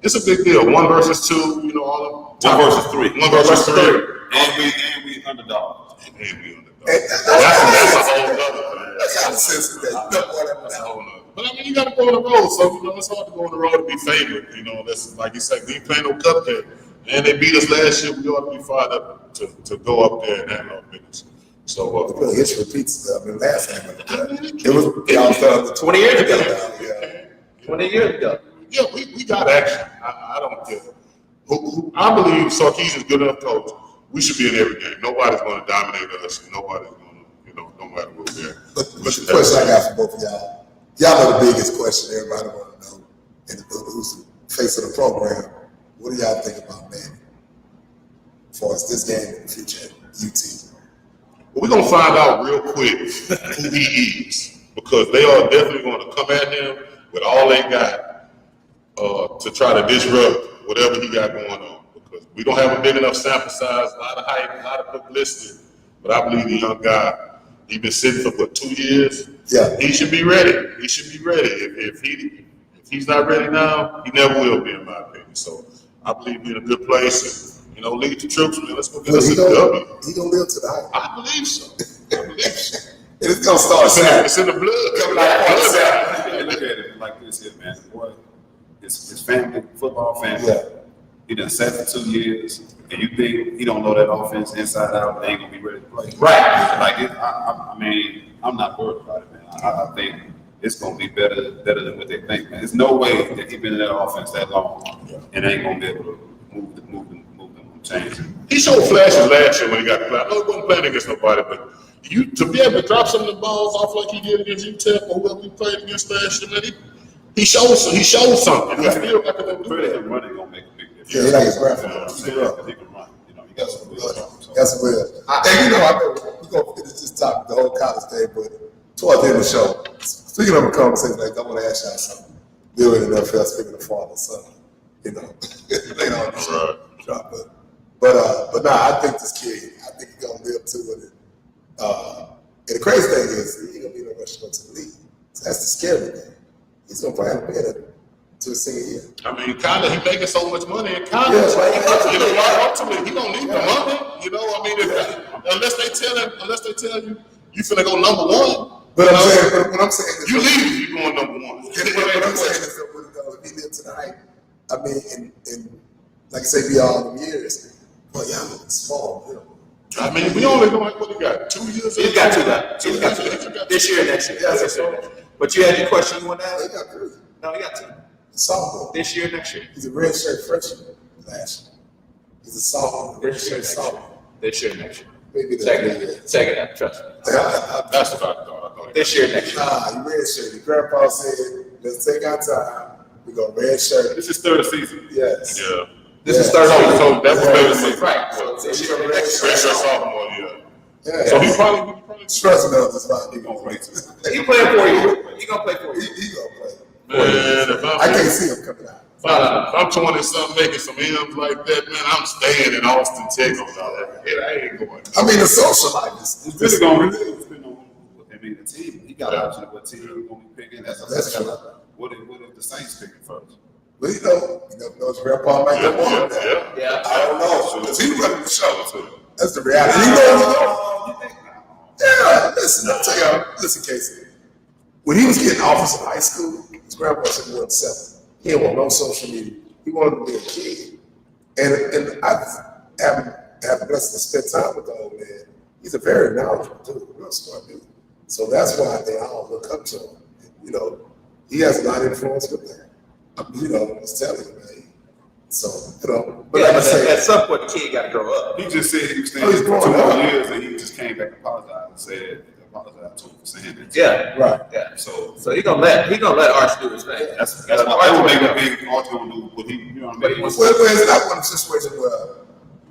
it's a big deal. 1 versus 2, all them. 1 versus 3. 1 versus 3. And we underdogs. That's a whole other. That's a whole other. But you got to go on the road. So it's hard to go on the road to be favored. That's like you said, we ain't playing no cupcake. And they beat us last year. We ought to be fired up to go up there and handle our business. So, The history repeats. I mean, last time it was y'all started 20 years ago. Yeah. 20 years ago. yeah, we got action. I don't care. I believe Sarkisian's good enough coach. We should be in every game. Nobody's going to dominate us, and nobody's going to, no matter where we're at. But the question I got for both of y'all know the biggest question everybody want to know, and who's the face of the program. What do y'all think about Manny as far as this game in the future at UT? But we're going to find out real quick who he is, because they are definitely going to come at him with all they got to try to disrupt whatever he got going on. Because we don't have a big enough sample size, a lot of hype, a lot of publicity. But I believe the young guy, he's been sitting for 2 years. Yeah. He should be ready. He should be ready. If he's not ready now, he never will be, in my opinion. So I believe we're in a good place. And, lead the troops, man. Let's go get us a W. He gonna live tonight. I believe so. I believe so. And it's gonna start Saturday. It's in the blood. Coming out on Yeah, look at it like this here, man. Boy, his family, football family. Yeah. He done sat for 2 years, and you think he don't know that offense inside out? They ain't gonna be ready to play. Right. Like I mean, I'm not worried about it, man. I think it's gonna be better than what they think, man. There's no way that he been in that offense that long, and they ain't gonna be able to move them, change it. He showed flashes last year when he got the play. I know he wasn't playing against nobody, but to be able to drop some of the balls off like he did against UTEP or whoever he played against last year, man, he showed something. He still got to do Pretty that. running gonna make a big difference. Yeah, he like his graphic. You know what I'm saying? 'Cause he can run. He got some good. That's weird. And I know we're gonna finish this topic, the whole college thing, but towards the end of the show, speaking of a conversation like I want to ask y'all something. Dealing in the NFL, speaking of father and son, later on the show. But nah, I think this kid, I think he's gonna live to it. And the crazy thing is, he ain't gonna be no rush to go to the league. So that's the scary thing. He's gonna probably have to pay it to a single year. I mean, kinda, he making so much money in college. Yeah, right. You know, ultimately, he don't need the money. You know, I mean, unless they tell you, you finna go number one. But what I'm saying is, You leave, you going number one. what I'm saying is that if he lived tonight, I mean, and like I say, be all them years, but y'all looking small, you know. I mean, we only going, what he got, 2 years? He's got two left. This year and next year. Yeah, This year and next year. But you had your question you want to He ask? got three. No, he got two. Sophomore. This year, next year. He's a red shirt freshman last year. He's a sophomore. Red This year, shirt next year. sophomore. This year, next year. Maybe the Second, trust me. That's what I thought. This year, next year. Nah, you red shirt. Your grandpa said, let's take our time. We're going to red shirt. This is third season. Yes. Yeah. This is Yeah. third season. So that was maybe Right. So this year, next year. freshman, sophomore, yeah. Yeah. So he probably Stressing out this line. He gonna play too. He playing for you. He gonna play for you. He going to play. man, if I can't see him coming out. if I'm 20-something making some M's like that, man, I'm staying in Austin, Texas. I ain't going. I mean, the social life is It's really gonna depend on. I mean, the team. He got option of what team he's gonna be picking. That's true. What if the Saints picking first? But you never know his grandpa might get one of that. Yeah. I don't know. Because he running the show. That's the reality. He knows. Yeah, listen, I'll tell y'all, listen, Casey. When he was getting offers in high school, his grandpa said he wasn't 7. He didn't want no social media. He wanted to be a kid. And I have the blessing to spend time with the old man. He's a very knowledgeable dude, real smart dude. So that's why they all look up to him. You know, he has a lot of influence with that. You know, I was telling you, man. So, you know, but Yeah, like I but say, at some point, the kid got to grow up. He just said he was staying Oh, he's for growing 2 up. more years, and he just came back and apologized and said apologized to him for saying that. Yeah. right. Yeah. So So he gonna let Arch do his thing. that's what that would make a big Arch gonna do. What he, you know what I mean? Well, it's not one situation where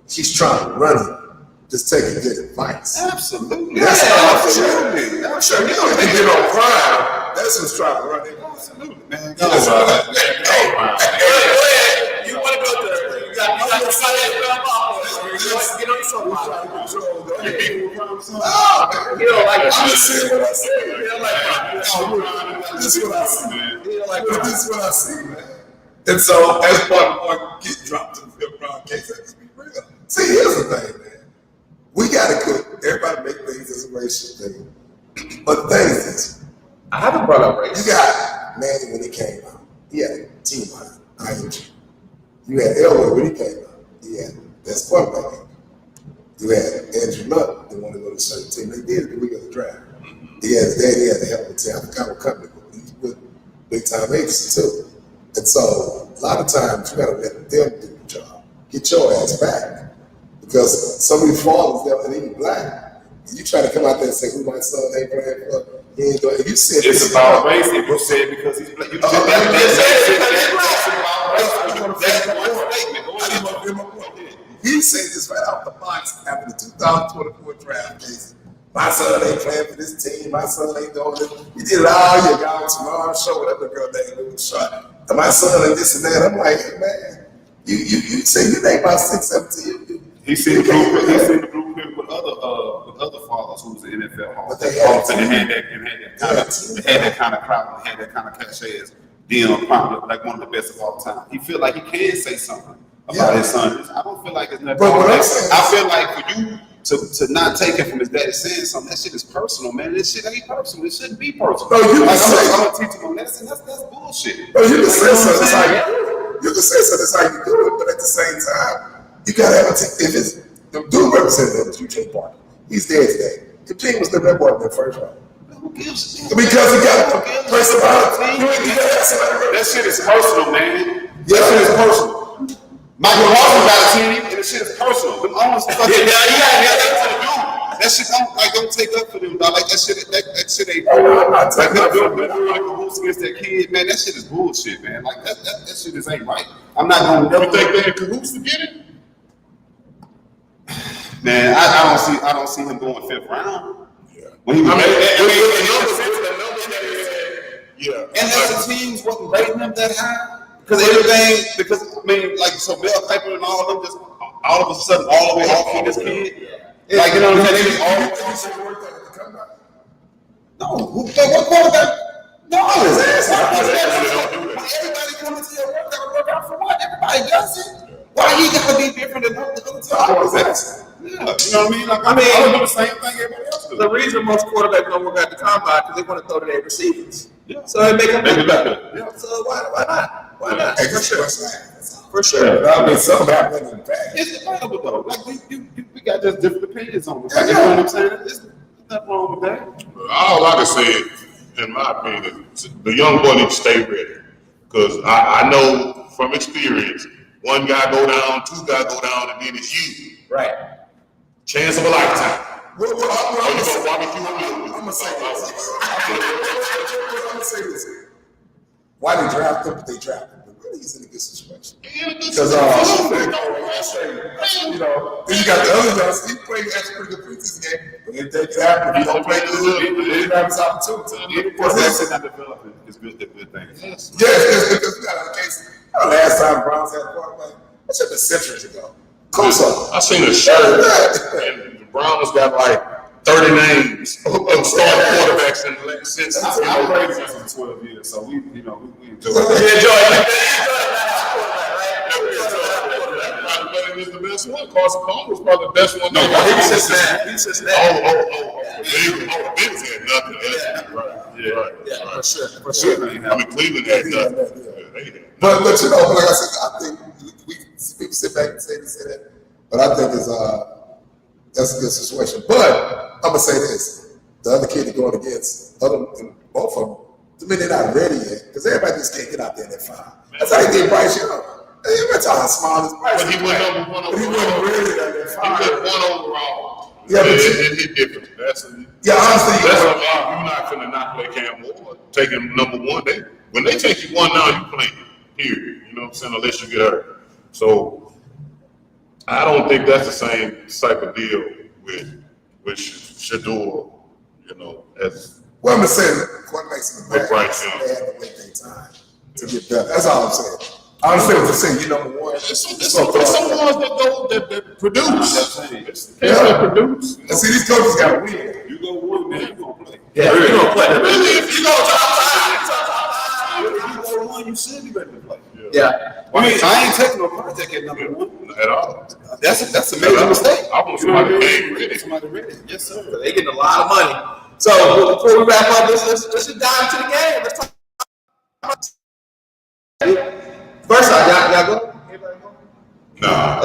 he's trying to run it. Just taking good advice. Absolutely. That's absolutely. I'm sure you know they get on crime. That's who's trying to run it. Absolutely, man. You know, You want to go there? You got to sign that off. Get on your soapbox. You don't like I'm just saying what I see. You don't like This is what I see. You don't like This is what I see, man. And so, as part of get dropped in the LeBron case, let's be real. See, here's the thing, man. We got to quit. Everybody make things as a racial thing. But the thing is this. I haven't brought up race. You got Manny when he came out. He had a team behind him. You had Elway when he came out. He had that's quarterback. You had Andrew Luck, they wanted to go to a certain team. They did it the week of the draft. He had his daddy, he had a hell of a team. I forgot what company, but he's with big time agency too. And so a lot of times you gotta let them do the job. Get your ass back. Because some of these fathers, they're even black. And you try to come out there and say, who my son ain't playing for? He ain't doing it. You said it's about race. You said because he's black. You said that's one statement. He said this right out the box after the 2024 draft case. My son ain't playing for this team. My son ain't doing this. He did it all year. Got tomorrow show, whatever the girl name was shot. And my son and this and that. I'm like, hey, man, you say you ain't about 6'7" to you. He seen the blueprint. He seen the blueprint with other fathers who was in the NFL Hall. But they had that kind of crowd, had that kind of cachet as being like one of the best of all time. He feel like he can say something about his son. I don't feel like it's nothing wrong with that. I feel like for you to not take it from his daddy saying something, that shit is personal, man. This shit ain't personal. It shouldn't be personal. No, you like, can I'm gonna teach him a lesson. That's bullshit. No, you can say something. It's like you can say something. It's how you do it, but at the same time. You gotta have a team. If it's the dude representative is Eugene Parker. He's there today. If Gene was the that boy in the first round. Who gives a Because he got personality. That shit is personal, man. That shit is personal. Michael Harper got a team, and that shit is personal. Them owners fucking that shit don't take up for them, dog. Like that shit ain't like them cahoots against that kid, man. That shit is bullshit, man. Like that shit just ain't right. I'm not gonna never think they're in cahoots to get it. Man, I don't see him going 5th round. Yeah. When he was, and as the teams wasn't rating him that high because so Mel Kiper and all of them just all of a sudden all the way off on this kid. Like you know what I'm saying? No, what quarterback? No, everybody coming to your work out for what? Everybody does it. Why he gotta be different than the other quarterbacks? Yeah, you know what I mean? Like, I don't do the same thing everybody else does. The reason most quarterbacks don't work out the combine because they want to throw to their receivers. Yeah. So they make them better. Yeah. So why not? Why not? Hey, for sure. I mean, something happened in the back. It's debatable though. Like we got just different opinions on it. You know what I'm saying? There's nothing wrong with that. All I can say, in my opinion, the young boy needs to stay ready. Because I know from experience, one guy go down, two guys go down, and then it's you. Right. Chance of a lifetime. I'm gonna say this. Why they draft him? They draft him. But really, he's in a good situation. Because then you got the other guys. He played actually pretty good preseason game. But if they can happen, if he don't play good, he have his opportunity. That's not developing. It's good thing. Yes, because we got a case. Last time Browns had a quarterback, that should have been centuries ago. I seen a shirt, and the Browns got like 30 names of starting quarterbacks since. I've played since 12 years, so we enjoy it. But it was the best one. Carson Palmer was probably the best one. No, he's just that. Bills had nothing. Yeah, for sure. I mean, Cleveland had nothing. But like I said, I think people sit back and say that, but I think that's a good situation. But I'm gonna say this: the other kid going against both of them, to me they're not ready yet because everybody just can't get out there in that 5. That's how he did Bryce Young. Everybody talking how small this Bryce. But he went number 1 overall. But he wasn't ready at that 5. He went 1 overall. Yeah, but it's different. honestly, that's what you're not gonna not play Cam Ward. Taking number 1, when they take you 1 now, you play. Period. You know what I'm saying? Unless you get hurt. So I don't think that's the same type of deal with Shador, as well, I'm saying what makes them with Bryce Young. They have to wait their time to get better. That's all I'm saying. I understand what you're saying. You're number 1. There's some ones that produce. That produce. And see, these coaches got to win. You go 1, man, you gonna play. Yeah, you're gonna play. Really, if you go top 5, you should be ready to play. Yeah. I mean, I ain't taking no project at number 1 at all. That's a major mistake. I want somebody ready. Somebody ready. Yes, sir. They getting a lot of money. So before we wrap up, let's just dive into the game. Let's talk. First off, y'all go. Nah.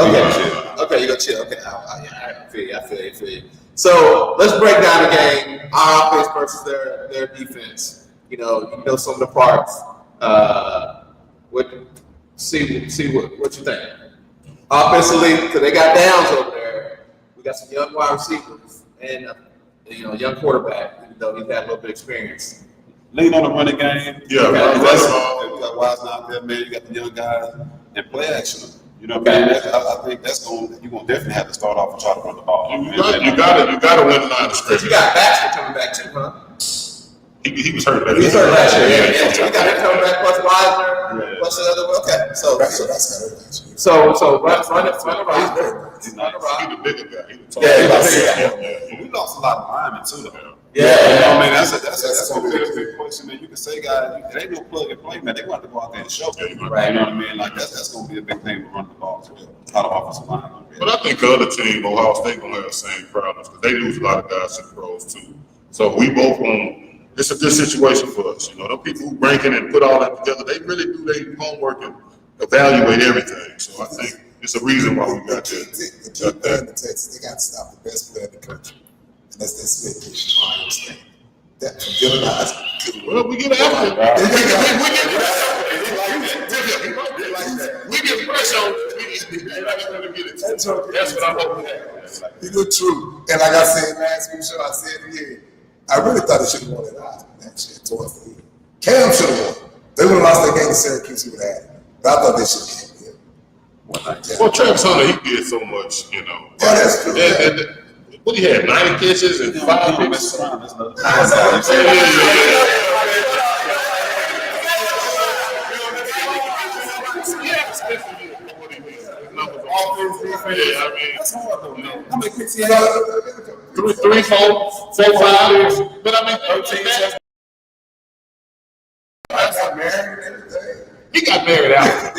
Okay. Okay, you go chill. Okay, I feel you. So let's break down the game. Our offense versus their defense. You know some of the parts. See what you think. Offensively, because they got downs over there. We got some young wide receivers and a young quarterback. Even though he's had a little bit of experience. Lean on the running game. Yeah, you run got Wise out there, man. You got the young guys and play action. You know what I mean? I think you're gonna definitely have to start off and try to run the ball. You gotta win the line of scrimmage. You got Baxter coming back too, huh? He was hurt. He was hurt last year. Yeah. So we got him coming back plus Wisener, plus another one. Okay, so run the rock. He's the bigger guy. He's the bigger guy. We lost a lot of linemen too, though. Yeah, I mean that's a big question, man. You can say, guys, it ain't no plug and play, man. They want to go out there and show. Right. You know what I mean? Like that's gonna be a big thing to run the ball to a lot of offensive line. But I think the other team, Ohio State, gonna have the same problems because they lose a lot of guys to the pros too. So we both on. It's a good situation for us. You know, the people who rank it and put all that together, they really do their homework and evaluate everything. So I think it's a reason why we got there. The key thing in Texas, they got to stop the best player in the country. And that's that Smith kid from Ohio State. That villainized. Well, we get after it. We get pressure on it. That's what I'm hoping. You know, true. And like I said last week, I said it again. I really thought they should have won that Heisman that shit towards the end. Cam should have won. They would have lost that game to Syracuse, he would have had it. But I thought they should have had him. Well, Travis Hunter, he did so much, you know. Yeah, that's true. What he had, 90 catches and 5 picks. That's hard though, man. How many picks he had? 3, 4, 5. But I mean, 13. He got married out.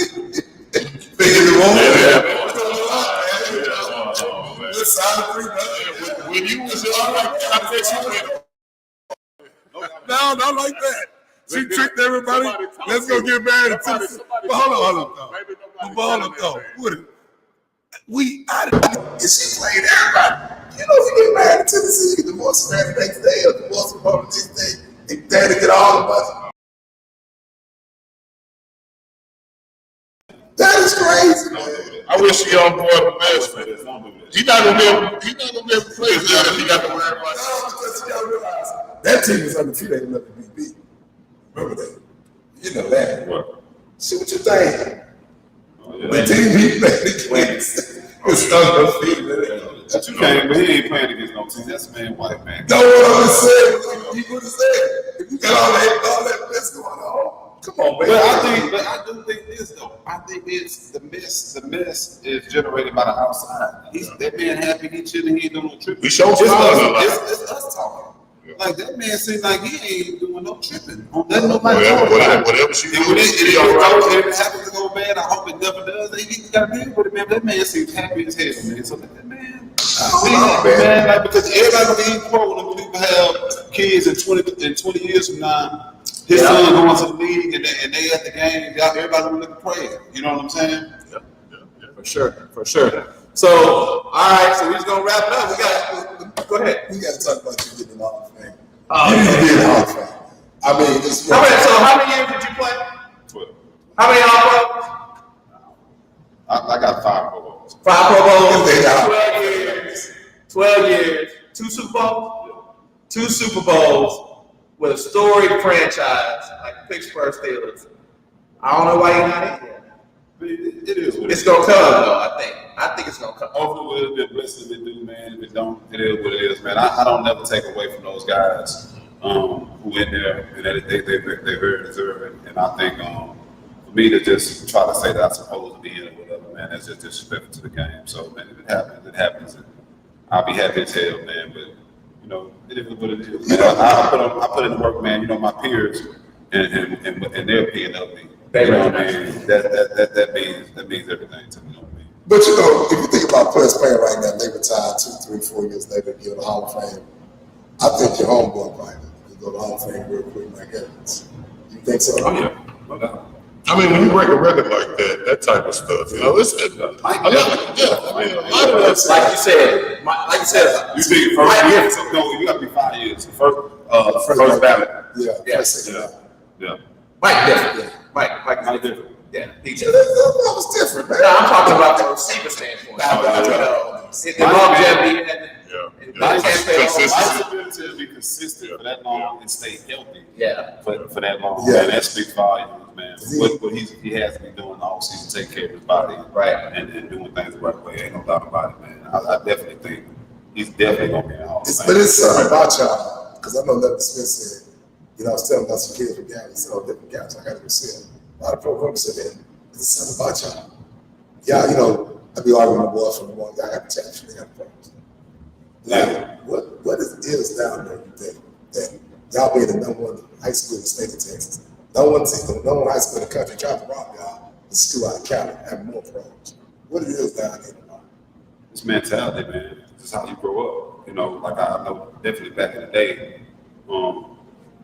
When you was No, not like that. She tricked everybody. Let's go get married in Tennessee. But hold on, though. And she played everybody. You know, if you get married in Tennessee, you get divorced the next day or divorced the next day. And dad to get all the money. That is crazy, man. I wish he on board the best, man. He's not gonna be able to play if he got to worry about it. No, because you gotta realize that team was undefeated. They never beat beat. Remember that? You know that. What? See what you think. Oh, The team he played against was undefeated. But you can't, but he ain't playing against no team. That's man white, man. No, what I'm saying, you would have said, if you got all that mess going on, come on, man. But I do think this though. I think it's the mess is generated by the outside. That man happy, he chilling, he ain't doing no tripping. We showed It's us talking. Yeah. Like that man seems like he ain't doing no tripping. Don't let nobody know. Whatever she And when it happens to go bad, I hope it never does. He got to deal with it, man. That man seems happy as hell, man. So let that man be happy, man. Like, because everybody gonna be pro when people have kids in 20 years from now. His son going to the league and they at the game. Everybody gonna look and pray. You know what I'm saying? Yeah. For sure. So, all right. So we're just gonna wrap it up. Go ahead. We got to talk about you getting the Hall of Fame. You need to be in the Hall of Fame. I mean, it's So how many years did you play? 12. How many All-Pros? I got 5 Pro Bowls. 5 Pro Bowls. 12 years. 2 Super Bowls. 2 Super Bowls with a storied franchise like the Pittsburgh Steelers. I don't know why you're not in here. It is what it It's is. gonna come though. I think it's gonna come. Hopefully we'll be blessed if it do, man. If it don't, it is what it is, man. I don't never take away from those guys who in there and that they very deserve it. And I think for me to just try to say that I'm supposed to be in it or whatever, man, that's just disrespectful to the game. So man, if it happens, it happens. And I'll be happy as hell, man. But you know, it is what it is. Man. I put in the work, man. You know, my peers and their opinion of me. You know what I mean? That means everything to me. You know what I mean? But you know, if you think about players playing right now, they retire 2, 3, 4 years later, get in the Hall of Fame. I think your homeboy probably could go to the Hall of Fame real quick, Mike Evans. You think so? Oh yeah, no doubt. I mean, when you break a record like that type of stuff, you know, it's a lot. Yeah, I mean, a lot of that's like you said. You see, no, you got to be 5 years. First ballot. Yeah. Mike different. Mike different. Yeah, DJ. That was different, man. No, I'm talking about the receiver standpoint. The longevity and Mike's ability to be consistent for that long and stay healthy. Yeah. For that long, man, that speaks volumes, man. What he has to be doing all season, take care of his body, right, and doing things the right way. Ain't no doubt about it, man. I definitely think he's definitely gonna be in the Hall of Fame. But it's something about y'all, because I know Levin Smith said, I was telling about some kids from Gary, he said, different gaps. I got to go see it. A lot of programs said that. It's something about y'all. Yeah, I be arguing with my boys from the one guy. I got the championship, they got the programs. Like, what is down there, you think, that y'all being the number one high school in the state of Texas, no one high school in the country tried to rob y'all, the school out of Cali, have more programs. What it is down there? It's mentality, man. This is how you grow up. Like I know definitely back in the day,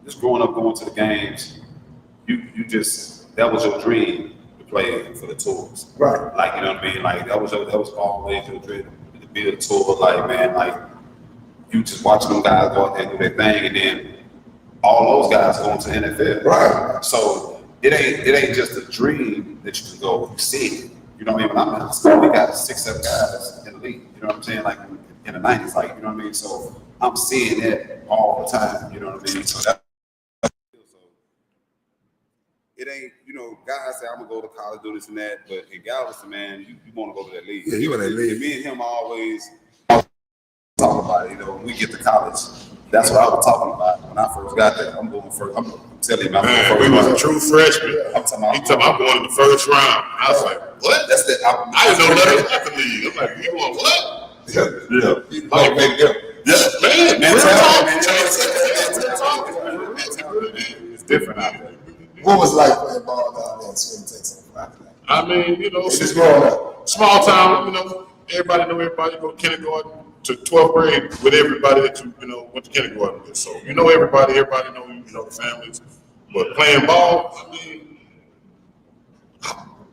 just growing up, going to the games, you just, that was your dream to play for the tours. Right. Like, you know what I mean? Like that was always your dream to be a tour. Like, man, like you just watching them guys go out there and do their thing, and then all those guys going to the NFL. Right. So it ain't just a dream that you can go see it. You know what I mean? When I'm in high school, we got 6-7 guys in the league. You know what I'm saying? Like in the 90s, like, you know what I mean? So I'm seeing that all the time. You know what I mean? So it ain't, guys say I'm gonna go to college, do this and that, but in Galveston, man, you want to go to that league. Yeah, you want that league. And me and him always talk about it. When we get to college, that's what I was talking about when I first got there. I'm going first. I'm telling you, man, we was a true freshman. I'm talking about, I'm going to the first round. I was like, what? That's that. I didn't know nothing about the league. I'm like, you want what? Yeah. Like, man, it's different out there. What was like playing ball down there in Swing, Texas? I mean, just growing up. Small town, everybody know everybody. Go kindergarten to 12th grade with everybody that you went to kindergarten with. So everybody know the families. But playing ball, I mean,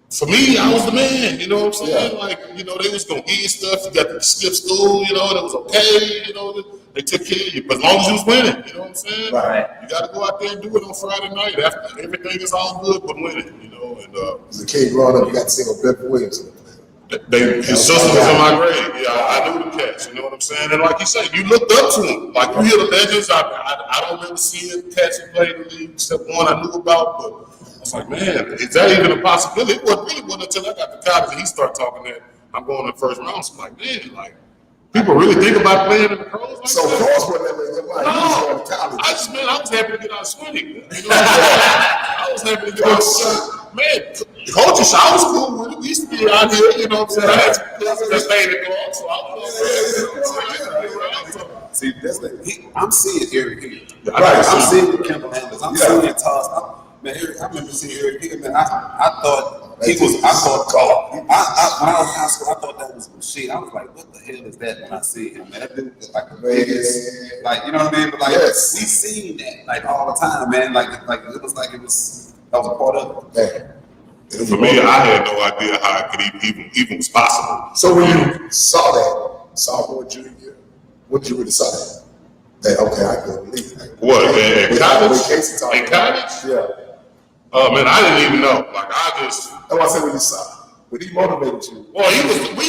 for me, I was the man. You know what I'm saying? Yeah. Like, they was gonna give you stuff. You got to skip school. That was okay. They took care of you, but as long as you was winning. You know what I'm saying? Right. You got to go out there and do it on Friday night. After everything is all good, but winning. And as a kid growing up, you got to sing with Bedford Williams. His sister was in my grade. Yeah, I knew the cats. You know what I'm saying? And like you said, you looked up to him. Like you hear the legends. I don't remember seeing cats who played in the league except one I knew about. But I was like, man, is that even a possibility? It wasn't until I got to college and he started talking that I'm going to the first round. So I'm like, man, like people really think about playing in the pros. Like so that? pros wasn't that way. Like, no, I was happy to get out of swimming. I was happy to get out of swimming. Man, coaches, I was cool with it. We used to be out here, you know what I'm saying? I had some cousins that stayed in the so I was See, that's I'm seeing Eric here. Right. I'm seeing Kendall Anders. I'm seeing Toss. Man, Eric, I remember seeing Eric here, man. I thought he was, when I was in high school, I thought that was a machine. I was like, what the hell is that when I see him, man? That dude was like the biggest, like, you know what I mean? But like, we seen that, like, all the time, man. Like it was that was a part of it. Yeah. For me, I had no idea how it could even was possible. So when you saw that, sophomore, junior year, what did you really saw that? That, okay, I go to the league. Like, what, in college? In college? Yeah. Oh, man, I didn't even know. Like, That's what I said when you saw. When he motivated you. Well, I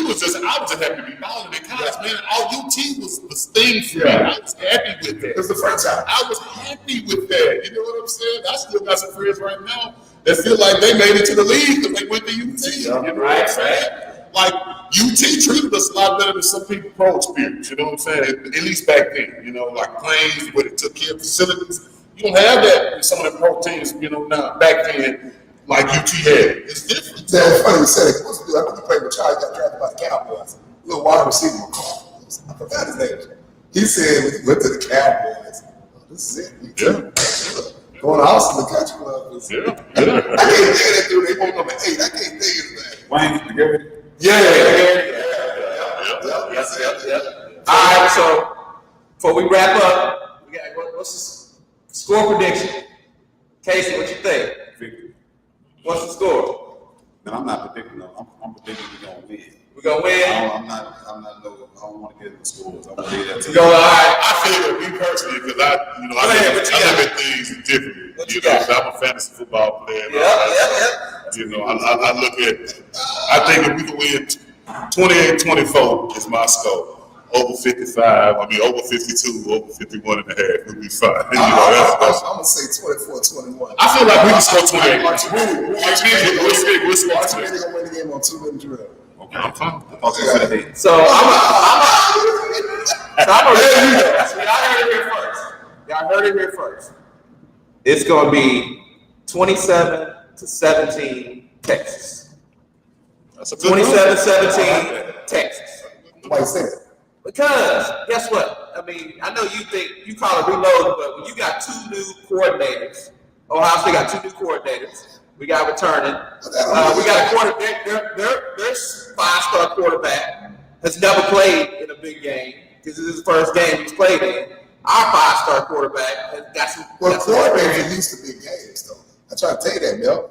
was just happy to be balling in college, man. All UT was the thing for me. I was happy with that. It was the franchise. I was happy with that. You know what I'm saying? I still got some friends right now that feel like they made it to the league because they went to UT. Yeah. You know what I'm saying? Like, UT treated us a lot better than some people pro experience. You know what I'm saying? At least back then. Like planes where they took care of facilities. You don't have that in some of the pro teams, now back then. Like UT had. It's different. Yeah, it's funny you said it. What's the dude? I think he played with Charlie, got drafted by the Cowboys. Little wide receiver, I forgot his name. He said when he went to the Cowboys, this is it. Going to Austin, the country club. I can't think of that dude. They want number 8. I can't think of his name. Wayne, you get it? Yeah. All right, so before we wrap up, we got what's the score prediction? Casey, what you think? What's the score? Man, I'm not predicting them. I'm predicting we're gonna win. We're going to win? I don't want to get into scores. I'm gonna leave that to Go, all right. I feel it, me personally, because I look at things differently. What you got? I'm a fantasy football player. Yep. You know, I look at, I think if we can win 28-24 is my score. Over 55, over 52, over 51 and a half, we'll be fine. You know, that's I'm gonna say 24-21. I feel like we can score 28. We'll score 28. Gonna win the game on 2-minute drill. Okay, I'm fine. So I'm gonna let you know. Y'all heard it here first. It's gonna be 27-17 Texas. That's a good number. 27-17 Texas. Why you say that? Because guess what? I mean, I know you think you call it reloading, but when you got two new coordinators, Ohio State got two new coordinators. We got returning. We got a quarterback. Their five-star quarterback has never played in a big game because this is his first game he's played in. Our five-star quarterback has got some. Well, quarterbacks are used to big games, though. I try to tell you that, Mel.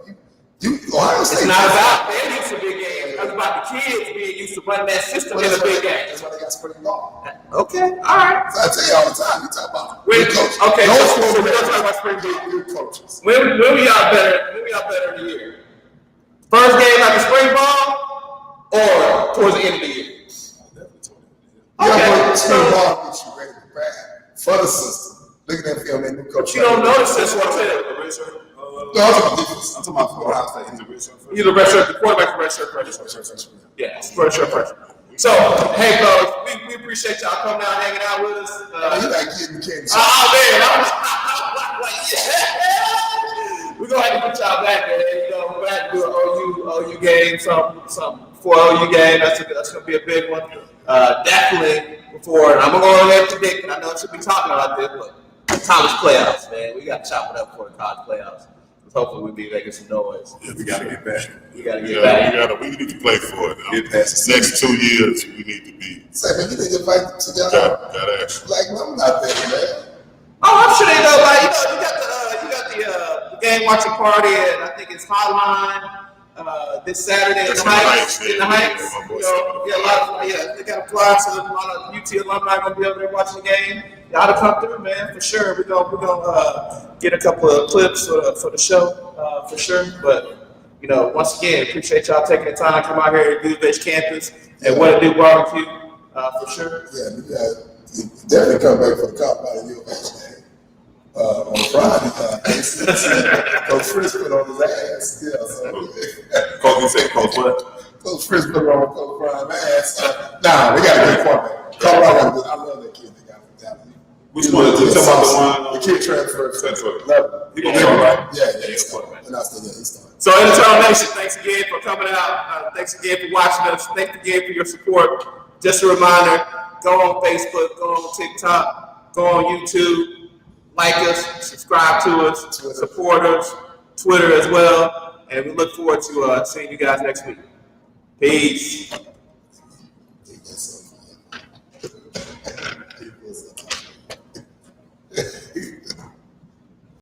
Ohio State. It's not about them used to big games. It's about the kids being used to running that system in a big game. That's why they got spring ball. Okay, all right. So I tell you all the time. You talk about Wait, coaches. okay, No so spring we're ball. gonna talk about spring ball. Good coaches. When we y'all better in the year? First game after spring ball or towards the end of the year? Yeah, but spring ball gets you ready to prepare for the system. Look at that film, that new coach. But you don't notice this one too. No, I'm talking about defense. I'm talking about Ohio State. He's a redshirt. The quarterback's a redshirt freshman. Yeah, redshirt freshman. So, hey, fellas, we appreciate y'all coming out, hanging out with us. You like getting candy. Oh man, we're gonna have to put y'all back, man. You know, we're gonna have to do an OU game, something for OU game. That's gonna be a big one. Definitely before. And I'm gonna go ahead and predict. And I know I should be talking about this, but college playoffs, man. We got to chop it up for the college playoffs. Hopefully we'll be making some noise. Yeah, we gotta get back. We back. We need to play for it. Get past the Next 2 years, we need to be. Say, man, you need to invite to y'all. Gotta ask. Like, I'm not there, man. Oh, I'm sure they know about it. You got the game watching party, and I think it's Hotline this Saturday in the Heights. In the Heights. They got a flyer, so a lot of UT alumni gonna be over there watching the game. Y'all to come through, man, for sure. We're gonna get a couple of clips for the show, for sure. But you know, once again, appreciate y'all taking the time to come out here to Goose Campus and What It Do barbecue, for sure. Yeah, you definitely come back for the cop out of your game. On Friday, Coach Fritz put on his ass. Yeah, so. Coach, you say Coach what? Coach Fritz put on Coach Brian's ass. Nah, we got a good quarterback. Colorado got a good. I love that kid. They got from Dallas. Which one? You talking about the kid transferred to Transfer. level. He gonna be all right. Yeah, he's quarterback. And I still he's starting. So, Internal Nation, thanks again for coming out. Thanks again for watching us. Thanks again for your support. Just a reminder: go on Facebook, go on TikTok, go on YouTube. Like us, subscribe to us, support us, Twitter as well, and we look forward to seeing you guys next week. Peace.